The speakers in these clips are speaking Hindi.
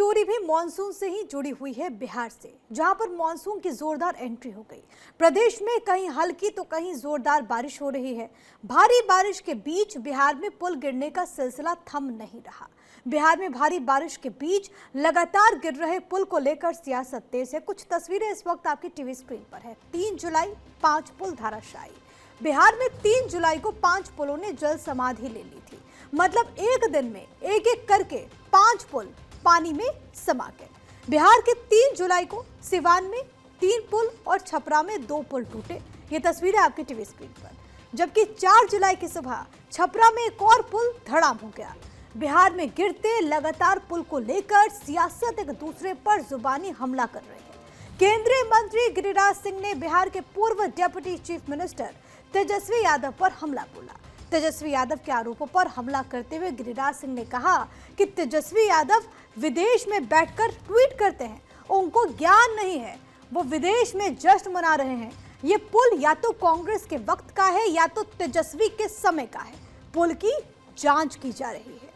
स्टोरी भी मॉनसून से ही जुड़ी हुई है बिहार से, जहां पर मॉनसून की जोरदार एंट्री हो गई। प्रदेश में कहीं हल्की तो कहीं जोरदार बारिश हो रही है। भारी बारिश के बीच बिहार में पुल गिरने का सिलसिला थम नहीं रहा। बिहार में भारी बारिश के बीच लगातार गिर रहे पुल को लेकर सियासत तेज है। कुछ तस्वीरें इस वक्त आपकी टीवी स्क्रीन पर है। 3 जुलाई 5 पुल धराशायी। बिहार में 3 जुलाई को 5 पुलों ने जल समाधि ले ली थी। मतलब एक दिन में एक एक करके 5 पुल पानी में समा गए। बिहार के 3 जुलाई को सिवान में 3 पुल और छपरा में 2 पुल टूटे। ये तस्वीरें आपकी टीवी स्क्रीन पर। जबकि 4 जुलाई की सुबह छपरा में एक और पुल धड़ाम हो गया। बिहार में गिरते लगातार पुल को लेकर सियासत एक दूसरे पर जुबानी हमला कर रहे हैं। केंद्रीय मंत्री गिरिराज सिंह ने बिहार के पूर्व deputy chief minister Tejashwi Yadav पर हमला बोला। तेजस्वी यादव के आरोपों पर हमला करते हुए गिरिराज सिंह ने कहा कि तेजस्वी यादव विदेश में बैठकर ट्वीट करते हैं, उनको ज्ञान नहीं है, वो विदेश में जश्न मना रहे हैं। ये पुल या तो कांग्रेस के वक्त का है या तो तेजस्वी के समय का है। पुल की जांच की जा रही है।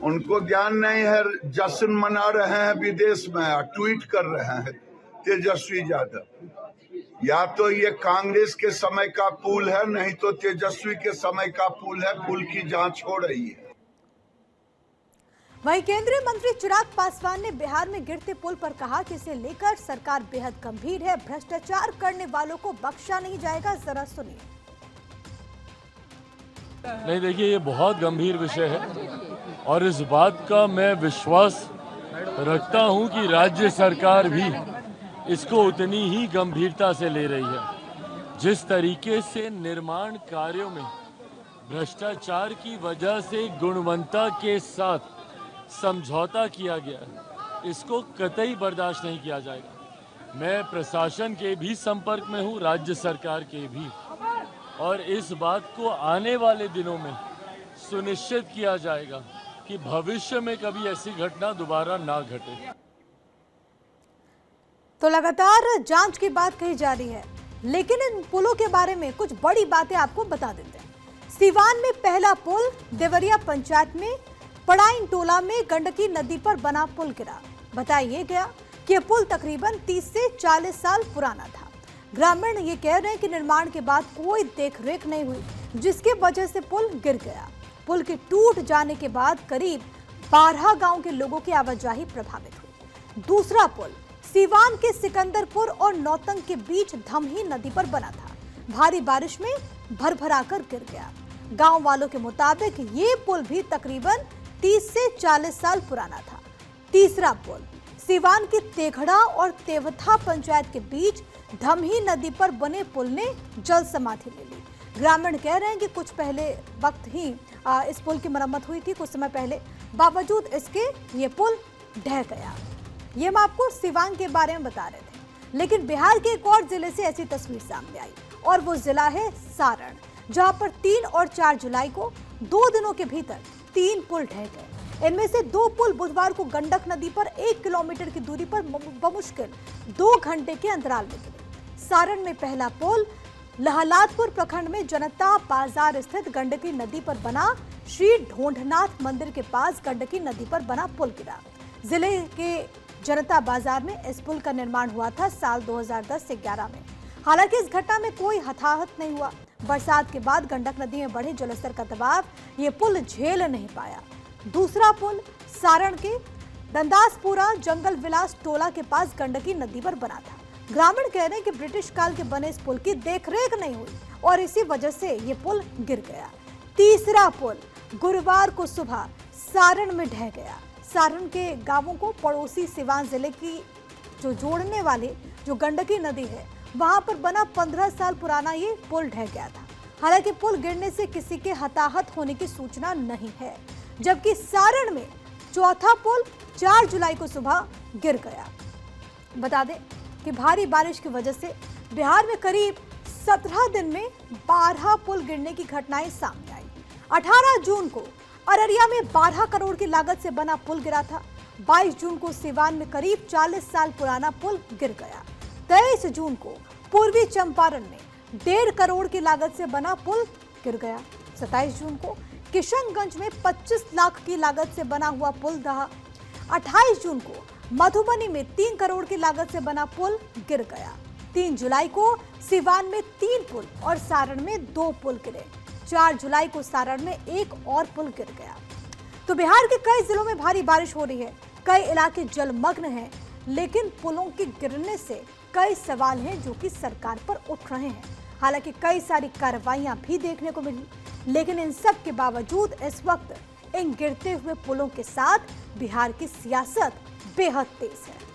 उनको ज्ञान नहीं है, जश्न मना रहे हैं विदेश में, ट्वीट कर रहे हैं तेजस्वी यादव। या तो ये कांग्रेस के समय का पुल है, नहीं तो तेजस्वी के समय का पुल है। पुल की जांच हो रही है। वहीं केंद्रीय मंत्री चिराग पासवान ने बिहार में गिरते पुल पर कहा कि इसे लेकर सरकार बेहद गंभीर है। भ्रष्टाचार करने वालों को बख्शा नहीं जाएगा। जरा सुनिए। नहीं, देखिए, ये बहुत गंभीर विषय है और इस बात का मैं विश्वास रखता हूं कि राज्य सरकार भी इसको उतनी ही गंभीरता से ले रही है। जिस तरीके से निर्माण कार्यों में भ्रष्टाचार की वजह से गुणवत्ता के साथ समझौता किया गया है, इसको कतई बर्दाश्त नहीं किया जाएगा। मैं प्रशासन के भी संपर्क में हूं, राज्य सरकार के भी, और इस बात को आने वाले दिनों में सुनिश्चित किया जाएगा कि भविष्य में कभी ऐसी घटना दोबारा ना घटे। तो लगातार जांच की बात कही जा रही है, लेकिन इन पुलों के बारे में कुछ बड़ी बातें आपको बता देते हैं। सिवान में पहला पुल देवरिया पंचायत में पड़ाइन टोला में गंडकी नदी पर बना पुल गिरा। बताया गया कि यह पुल तकरीबन 30 से 40 साल पुराना था। ग्रामीण ये कह रहे हैं कि निर्माण के बाद कोई देखरेख नहीं हुई, जिसकी वजह से पुल गिर गया। पुल के टूट जाने के बाद करीब 12 गांव के लोगों की आवाजाही प्रभावित हुई। दूसरा पुल सिवान के सिकंदरपुर और नौतंग के बीच धमही नदी पर बना था। भारी बारिश में भरभराकर गिर गया। गांव वालों के मुताबिक ये पुल भी तकरीबन 30 से 40 साल पुराना था। तीसरा पुल सिवान के तेघड़ा और तेवथा पंचायत के बीच धमही नदी पर बने पुल ने जल समाधि ले ली। ग्रामीण कह रहे हैं कि कुछ पहले वक्त ही इस पुल की मरम्मत हुई थी, कुछ समय पहले, बावजूद इसके ये पुल ढह गया। ये हम आपको सिवान के बारे में बता रहे थे, लेकिन बिहार के एक और जिले से ऐसी तस्वीर सामने आई, और वो जिला है सारण, जहां पर 3 और 4 जुलाई को 2 दिनों के भीतर 3 पुल ढह गए। इनमें से 2 पुल बुधवार को गंडक नदी पर 1 किलोमीटर की दूरी पर बमुश्किल 2 घंटे के अंतराल में गिरे। सारण में पहला पुल लहलादपुर प्रखंड में जनता बाजार स्थित गंडकी नदी पर बना श्री ढोंढनाथ मंदिर के पास गंडकी नदी पर बना पुल गिरा। जिले के जनता बाजार में इस पुल का निर्माण हुआ था साल 2010 से 11 में। हालांकि इस घटना में कोई हताहत नहीं हुआ। बरसात के बाद गंडक नदी में बढ़े जलस्तर का दबाव ये पुल झेल नहीं पाया। दूसरा पुल सारण के दंदासपुरा जंगल विलास टोला के पास गंडकी नदी पर बना था। ग्रामीण कह रहे हैं कि ब्रिटिश काल के बने इस पुल की देखरेख नहीं हुई और इसी वजह से ये पुल गिर गया। तीसरा पुल गुरुवार को सुबह सारण में ढह गया। सारण के गांवों को पड़ोसी सिवान जिले की जो जोड़ने वाले जो गंडकी नदी है, वहां पर बना 15 साल पुराना ये पुल ढह गया था। हालांकि पुल गिरने से किसी के हताहत होने की सूचना नहीं है। जबकि सारण में चौथा पुल 4 जुलाई को सुबह गिर गया। बता दें कि भारी बारिश की वजह से बिहार में करीब 17 दिन में 12 पुल गिरने की घटनाएं सामने आई। 18 जून को अररिया में 12 करोड़ की लागत से बना पुल गिरा था। 22 जून को सिवान में करीब 40 साल पुराना पुल गिर गया। 23 जून को पूर्वी चंपारण में 1.5 करोड़ की लागत से बना पुल गिर गया। 27 जून को किशनगंज में 25 लाख की लागत से बना हुआ पुल दहा। 28 जून को मधुबनी में 3 करोड़ की लागत से बना पुल गिर गया। 3 जुलाई को सिवान में 3 पुल और सारण में 2 पुल गिरे। 4 जुलाई को सारण में 1 और पुल गिर गया। तो बिहार के कई जिलों में भारी बारिश हो रही है, कई इलाके जलमग्न हैं, लेकिन पुलों के गिरने से कई सवाल हैं जो कि सरकार पर उठ रहे हैं। हालांकि कई सारी कार्रवाइयां भी देखने को मिली, लेकिन इन सब के बावजूद इस वक्त इन गिरते हुए पुलों के साथ बिहार की सियासत बेहद तेज है।